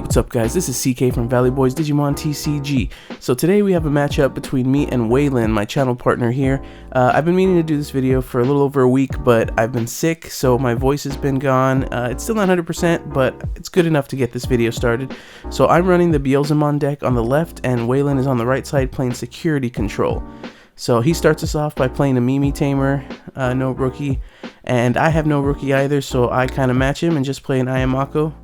What's up guys, this is CK from Valley Boys Digimon TCG. So today we have a matchup between me and Waylon, my channel partner here. I've been meaning to do this video for a little over a week, but I've been sick, so my voice has been gone. It's still not 100%, but it's good enough to get this video started. So I'm running the Beelzemon deck on the left, and Waylon is on the right side playing security control. So he starts us off by playing a Mimi Tamer, no rookie, and I have no rookie either, so I kind of match him and just play an Ayamako.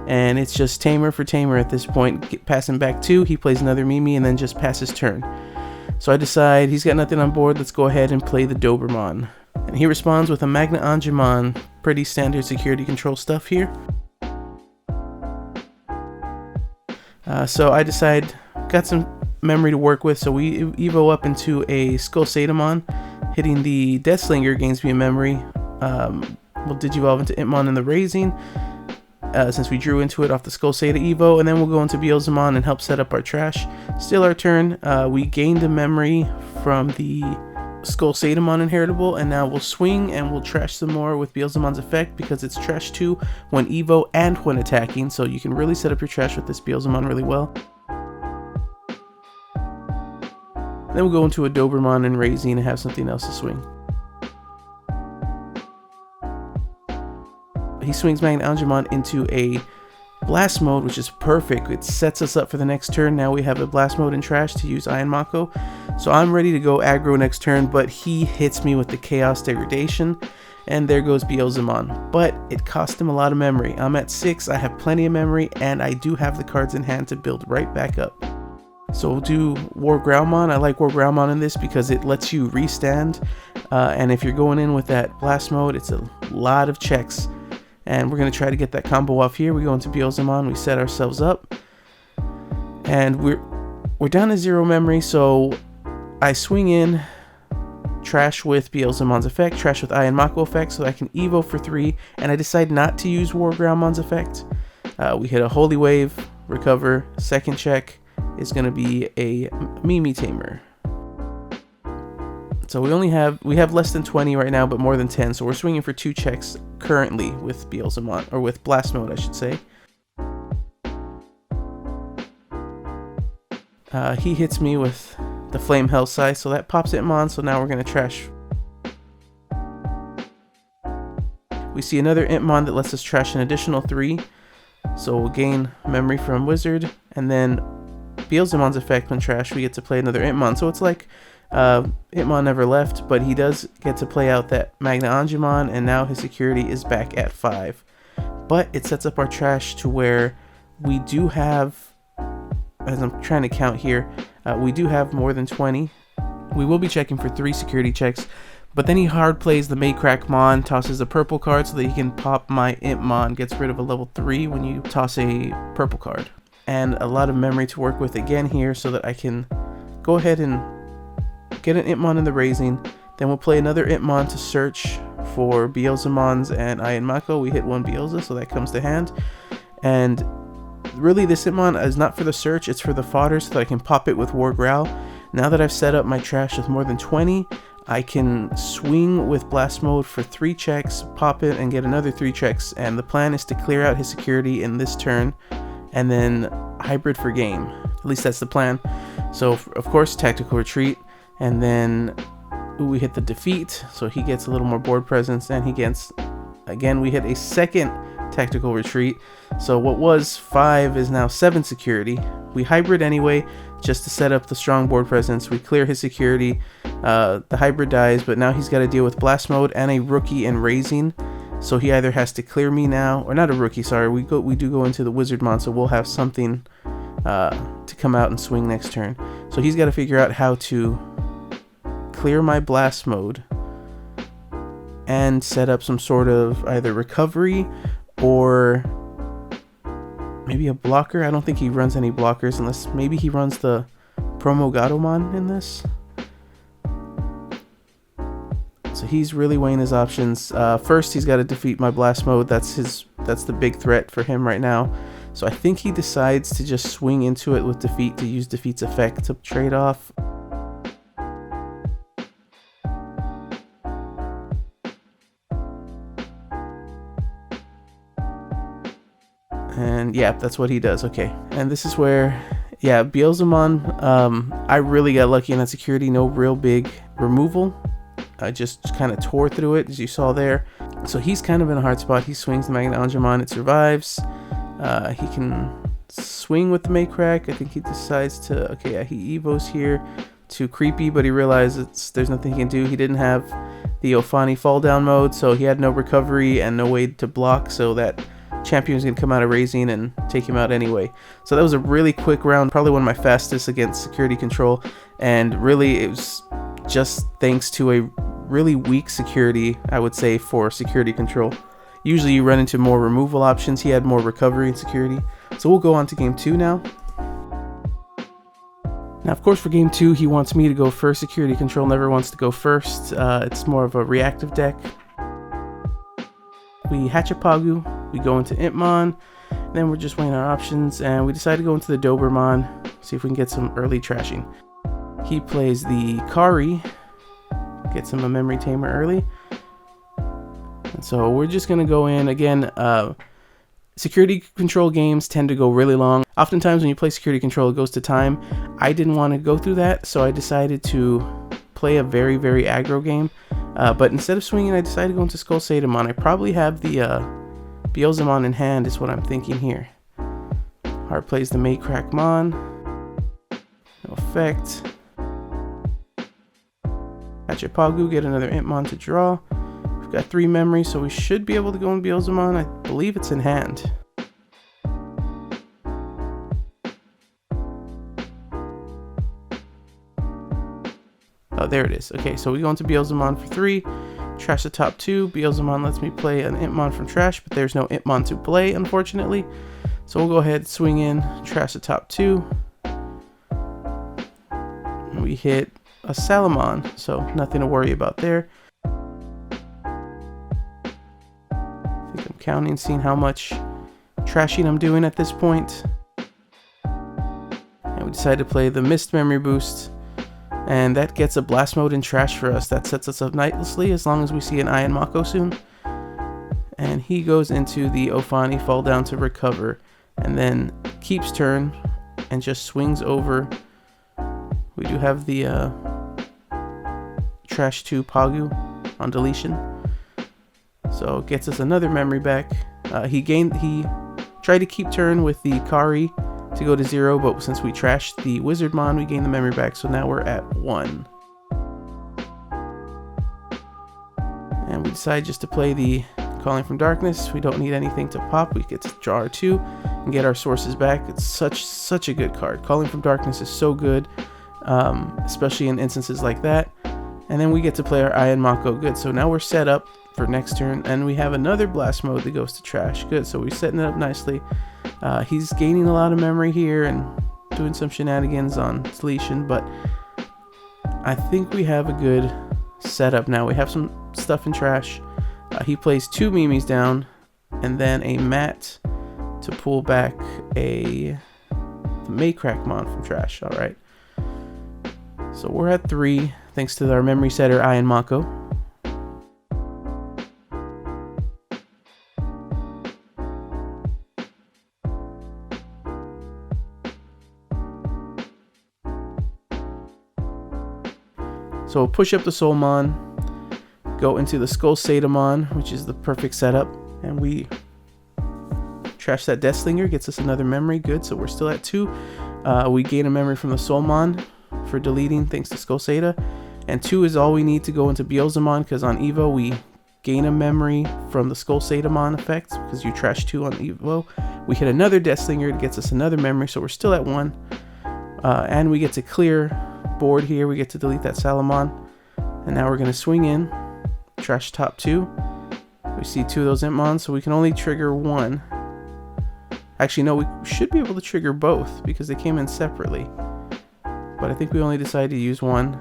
And it's just Tamer for Tamer at this point, passing back two, he plays another Mimi and then just passes turn. So I decide he's got nothing on board, let's go ahead and play the Doberman. And he responds with a Magna Angemon, pretty standard security control stuff here. So I decide, got some memory to work with, so we evo up into a Skull Sadamon, hitting the Deathslinger gains me a memory. We'll digivolve into Intmon in the Raising, since we drew into it off the Skull Sada Evo, and then we'll go into Beelzemon and help set up our trash. Still our turn, we gained a memory from the Skull Sadamon inheritable, and now we'll swing and we'll trash some more with Beelzemon's effect because it's trash 2 when Evo and when attacking, so you can really set up your trash with this Beelzemon really well. Then we'll go into a Doberman and Raising and have something else to swing. He swings Magna Angemon into a Blast Mode, which is perfect. It sets us up for the next turn. Now we have a Blast Mode in trash to use Iron Mako. So I'm ready to go aggro next turn, but he hits me with the Chaos Degradation, and there goes Beelzemon. But it cost him a lot of memory. I'm at 6, I have plenty of memory, and I do have the cards in hand to build right back up. So we'll do War Growlmon. I like War Growlmon in this because it lets you restand, and if you're going in with that Blast Mode, it's a lot of checks. And we're going to try to get that combo off here. We go into Beelzemon, we set ourselves up, and we're down to 0 memory, so I swing in, trash with Beelzemon's effect, trash with Iron Mako effect, so that I can Evo for 3, and I decide not to use War Growlmon's effect. We hit a Holy Wave, recover, second check is going to be a Mimi Tamer. So we have less than 20 right now, but more than 10. So we're swinging for 2 checks currently with Beelzemon, or with Blast Mode, I should say. He hits me with the Flame Hellscythe, so that pops Intmon. So now we're gonna trash. We see another Intmon that lets us trash an additional 3. So we'll gain memory from Wizard, and then Beelzemon's effect when trash, we get to play another Intmon. So it's like Intmon never left, but he does get to play out that Magna Angemon, and now his security is back at 5. But it sets up our trash to where we do have, as I'm trying to count here, we do have more than 20. We will be checking for 3 security checks, but then he hard plays the Maycrackmon, tosses a purple card so that he can pop my Intmon, gets rid of a level 3 when you toss a purple card. And a lot of memory to work with again here so that I can go ahead and get an Intmon in the Raising. Then we'll play another Intmon to search for Beelzemon's and Iron Mako. We hit 1 Beelze, so that comes to hand. And really this Intmon is not for the search, it's for the fodder so that I can pop it with War Growl. Now that I've set up my trash with more than 20, I can swing with Blast Mode for 3 checks, pop it, and get another 3 checks. And the plan is to clear out his security in this turn, and then hybrid for game. At least that's the plan. So of course Tactical Retreat, and then we hit the defeat, so he gets a little more board presence, and he gets, again, we hit a second Tactical Retreat, so what was 5 is now 7 security. We hybrid anyway, just to set up the strong board presence. We clear his security, the hybrid dies, but now he's got to deal with Blast Mode and a rookie and Raising, so he either has to clear me now, or not a rookie, sorry, we do go into the Wizardmon, so we'll have something to come out and swing next turn. So he's got to figure out how to clear my Blast Mode and set up some sort of either recovery or maybe a blocker. I don't think he runs any blockers unless maybe he runs the Promo Gatomon in this. So he's really weighing his options. First he's got to defeat my Blast Mode. That's the big threat for him right now. So I think he decides to just swing into it with defeat, to use defeat's effect to trade off. And And yeah, that's what he does. Okay, and this is where, yeah, Beelzemon, I really got lucky in that security. No real big removal. I just kind of tore through it, as you saw there. So he's kind of in a hard spot. He swings the Magnet Angemon. It survives. He can swing with the Maycrack. I think he decides to, okay, yeah, he evos here to Creepy, but he realizes there's nothing he can do. He didn't have the Ophani fall down mode, so he had no recovery and no way to block, so that champion was going to come out of raising and take him out anyway. So that was a really quick round, probably one of my fastest against security control, and really it was just thanks to a really weak security, I would say, for security control. Usually you run into more removal options. He had more recovery and security. So we'll go on to game 2 now. Now, of course, for game 2, he wants me to go first. Security control never wants to go first. It's more of a reactive deck. We hatch a Pagu, we go into Intmon, then we're just weighing our options, and we decide to go into the Dobermon, see if we can get some early trashing. He plays the Kari, gets him a Memory Tamer early. And so we're just going to go in. Again, security control games tend to go really long. Oftentimes when you play security control, it goes to time. I didn't want to go through that, so I decided to play a very, very aggro game. But instead of swinging, I decided to go into Skull Sadamon. I probably have the Beelzemon in hand, is what I'm thinking here. Heart plays the Maycrack Mon. No effect. Hatch a Pagu, get another Intmon to draw. We've got 3 memories, so we should be able to go in Beelzemon. I believe it's in hand. Oh, there it is. Okay, so we go into Beelzemon for 3. Trash the top 2. Beelzemon lets me play an Intmon from trash, but there's no Intmon to play, unfortunately. So we'll go ahead, swing in, trash the top 2. And we hit a Salamon, so nothing to worry about there. I think I'm counting, seeing how much trashing I'm doing at this point. And we decided to play the Mist Memory Boost. And that gets a blast mode in trash for us. That sets us up nicely as long as we see an Iron Mako soon. And he goes into the Ophani fall down to recover. And then keeps turn and just swings over. We do have the Trash 2 Pagu on deletion. So gets us another memory back. He tried to keep turn with the Kari to go to 0, but since we trashed the Wizardmon, we gained the memory back, so now we're at 1. And we decide just to play the Calling from Darkness. We don't need anything to pop. We get to draw our 2 and get our sources back. It's such a good card. Calling from Darkness is so good, especially in instances like that. And then we get to play our Iron Mako. Good, so now we're set up for next turn, and we have another blast mode that goes to trash. Good, so we're setting it up nicely. He's gaining a lot of memory here and doing some shenanigans on deletion, but I think we have a good setup now. We have some stuff in trash. He plays 2 Mimis down and then a Mat to pull back the Maycrack Mon from trash. All right, so we're at 3 thanks to our memory setter Iron Mako. So we'll push up the Soulmon, go into the Skull Sadamon, which is the perfect setup, and we trash that Deathslinger, gets us another memory. Good, so we're still at 2. We gain a memory from the Soulmon for deleting thanks to Skull Sada, and 2 is all we need to go into Beelzemon, because on Evo we gain a memory from the Skull Sadamon effect, because you trash 2 on Evo. We hit another Deathslinger, it gets us another memory, so we're still at 1. And we get to clear board here. We get to delete that Salamon, and now we're going to swing in, trash top 2. We see 2 of those Intmons, so we can only trigger 1. Actually, no, we should be able to trigger both because they came in separately, but I think we only decided to use 1.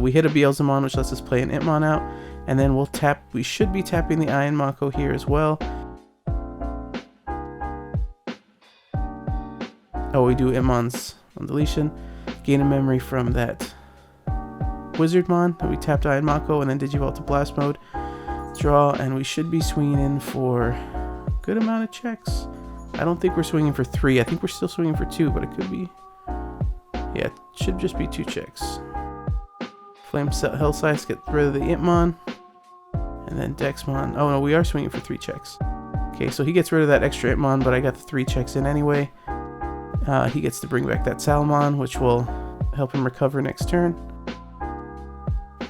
We hit a Beelzemon, which lets us play an Intmon out, and then we'll tap. We should be tapping the Iron Mako here as well. Oh, we do Intmons on deletion. Gain a memory from that Wizardmon that we tapped Iron Mako, and then Digivolve to Blast Mode. Draw, and we should be swinging in for a good amount of checks. I don't think we're swinging for 3. I think we're still swinging for 2, but it could be. Yeah, it should just be 2 checks. Flame Hellscythe get rid of the Intmon. And then Dexmon. Oh no, we are swinging for 3 checks. Okay, so he gets rid of that extra Intmon, but I got the 3 checks in anyway. He gets to bring back that Salamon, which will help him recover next turn.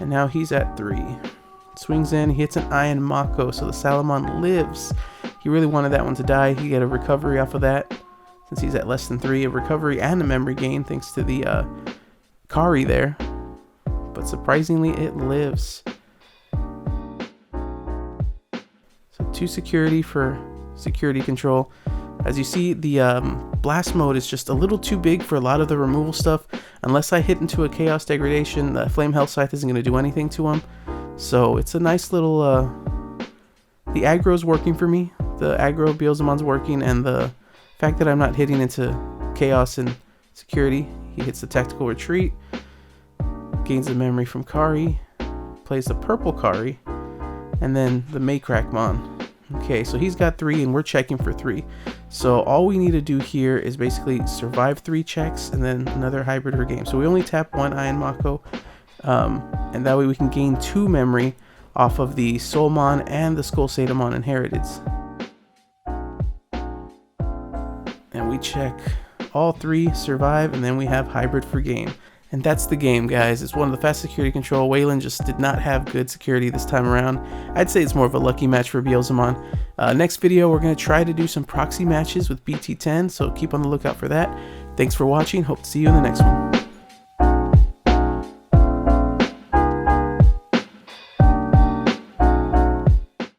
And now he's at 3. Swings in, he hits an Iron Mako, so the Salamon lives. He really wanted that one to die. He get a recovery off of that, since he's at less than 3. A recovery and a memory gain thanks to the Kari there. But surprisingly, it lives. So 2 security for security control. As you see, the blast mode is just a little too big for a lot of the removal stuff. Unless I hit into a Chaos Degradation, the Flame Hellscythe isn't going to do anything to him. So it's a nice little... the aggro's working for me. The aggro Beelzemon's working, and the fact that I'm not hitting into Chaos and security. He hits the Tactical Retreat, gains the memory from Kari, plays the purple Kari, and then the Maycrackmon. Okay, so he's got 3 and we're checking for 3. So all we need to do here is basically survive 3 checks and then another hybrid or game. So we only tap 1 Iron Mako, and that way we can gain 2 memory off of the Soulmon and the Skull Satamon inherited. And we check all 3, survive, and then we have hybrid for game. And that's the game, guys. It's one of the fast security control. Waylon just did not have good security this time around. I'd say it's more of a lucky match for Beelzemon. Next video, we're going to try to do some proxy matches with BT10, so keep on the lookout for that. Thanks for watching. Hope to see you in the next one.